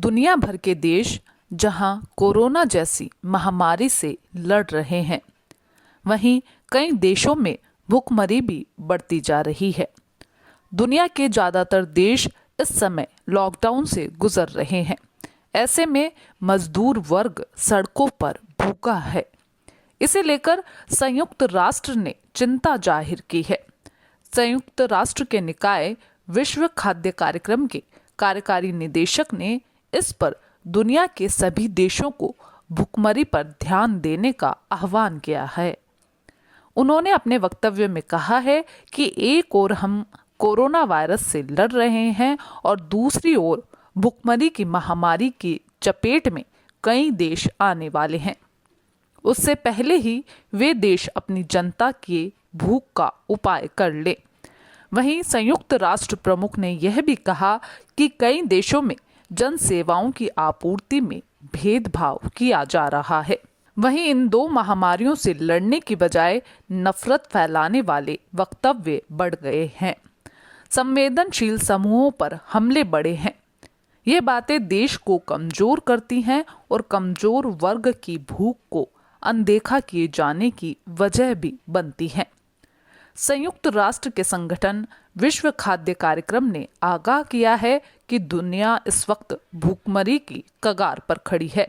दुनिया भर के देश जहां कोरोना जैसी महामारी से लड़ रहे हैं, वहीं कई देशों में भूखमरी भी बढ़ती जा रही है। दुनिया के ज़्यादातर देश इस समय लॉकडाउन से गुजर रहे हैं। ऐसे में मजदूर वर्ग सड़कों पर भूखा है। इसे लेकर संयुक्त राष्ट्र ने चिंता जाहिर की है। संयुक्त राष्ट्र के निकाय विश्व खाद्य कार्यक्रम के कार्यकारी निदेशक ने इस पर दुनिया के सभी देशों को भूखमरी पर ध्यान देने का आह्वान किया है। उन्होंने अपने वक्तव्य में कहा है कि एक ओर हम कोरोना वायरस से लड़ रहे हैं और दूसरी ओर भूखमरी की महामारी की चपेट में कई देश आने वाले हैं। उससे पहले ही वे देश अपनी जनता की भूख का उपाय कर ले। वहीं संयुक्त राष्ट्र प्रमुख ने यह भी कहा कि कई देशों में जन सेवाओं की आपूर्ति में भेदभाव किया जा रहा है। वहीं इन दो महामारियों से लड़ने की बजाय नफरत फैलाने वाले वक्तव्य बढ़ गए हैं। संवेदनशील समूहों पर हमले बढ़े हैं। ये बातें देश को कमजोर करती हैं और कमजोर वर्ग की भूख को अनदेखा किए जाने की वजह भी बनती हैं। संयुक्त राष्ट्र के संगठन विश्व खाद्य कार्यक्रम ने आगाह किया है कि दुनिया इस वक्त भूखमरी की कगार पर खड़ी है।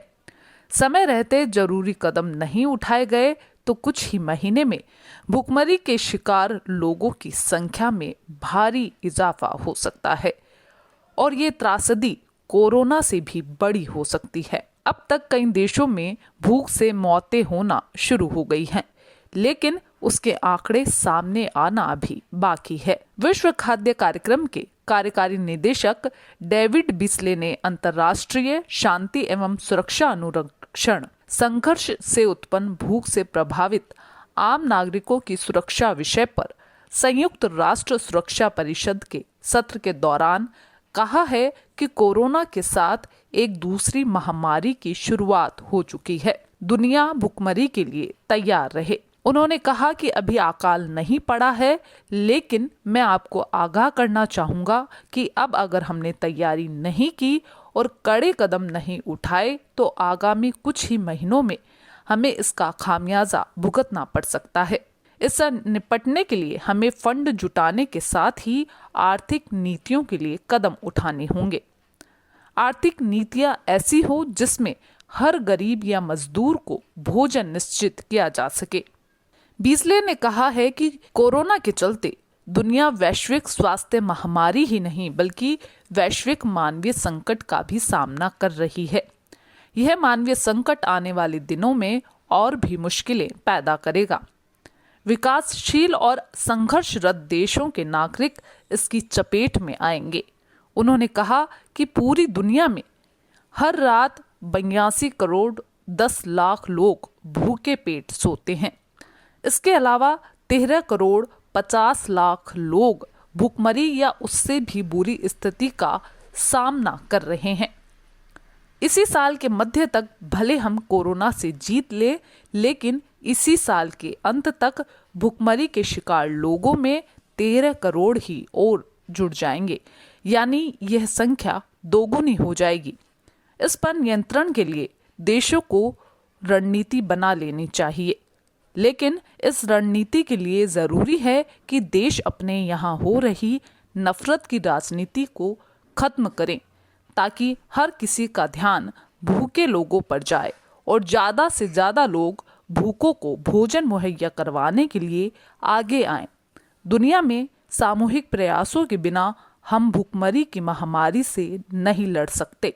समय रहते जरूरी कदम नहीं उठाए गए तो कुछ ही महीने में भूखमरी के शिकार लोगों की संख्या में भारी इजाफा हो सकता है और ये त्रासदी कोरोना से भी बड़ी हो सकती है। अब तक कई देशों में भूख से मौतें होना शुरू हो गई हैं, लेकिन उसके आंकड़े सामने आना अभी बाकी है। विश्व खाद्य कार्यक्रम के कार्यकारी निदेशक डेविड बिस्ले ने अंतर्राष्ट्रीय शांति एवं सुरक्षा अनुरक्षण संघर्ष से उत्पन्न भूख से प्रभावित आम नागरिकों की सुरक्षा विषय पर संयुक्त राष्ट्र सुरक्षा परिषद के सत्र के दौरान कहा है कि कोरोना के साथ एक दूसरी महामारी की शुरुआत हो चुकी है। दुनिया भूखमरी के लिए तैयार रहे। उन्होंने कहा कि अभी अकाल नहीं पड़ा है, लेकिन मैं आपको आगाह करना चाहूंगा कि अब अगर हमने तैयारी नहीं की और कड़े कदम नहीं उठाए तो आगामी कुछ ही महीनों में हमें इसका खामियाजा भुगतना पड़ सकता है। इससे निपटने के लिए हमें फंड जुटाने के साथ ही आर्थिक नीतियों के लिए कदम उठाने होंगे। आर्थिक नीतियां ऐसी हो जिसमें हर गरीब या मजदूर को भोजन निश्चित किया जा सके। बीसले ने कहा है कि कोरोना के चलते दुनिया वैश्विक स्वास्थ्य महामारी ही नहीं बल्कि वैश्विक मानवीय संकट का भी सामना कर रही है। यह मानवीय संकट आने वाले दिनों में और भी मुश्किलें पैदा करेगा। विकासशील और संघर्षरत देशों के नागरिक इसकी चपेट में आएंगे। उन्होंने कहा कि पूरी दुनिया में हर रात 82 करोड़ 10 लाख लोग भूखे पेट सोते हैं। इसके अलावा 13 करोड़ 50 लाख लोग भूखमरी या उससे भी बुरी स्थिति का सामना कर रहे हैं। इसी साल के मध्य तक भले हम कोरोना से जीत ले, लेकिन इसी साल के अंत तक भूखमरी के शिकार लोगों में 13 करोड़ ही और जुड़ जाएंगे, यानी यह संख्या दोगुनी हो जाएगी। इस पर नियंत्रण के लिए देशों को रणनीति बना लेनी चाहिए, लेकिन इस रणनीति के लिए जरूरी है कि देश अपने यहाँ हो रही नफरत की राजनीति को खत्म करें, ताकि हर किसी का ध्यान भूखे लोगों पर जाए और ज़्यादा से ज़्यादा लोग भूखों को भोजन मुहैया करवाने के लिए आगे आएं। दुनिया में सामूहिक प्रयासों के बिना हम भूखमरी की महामारी से नहीं लड़ सकते।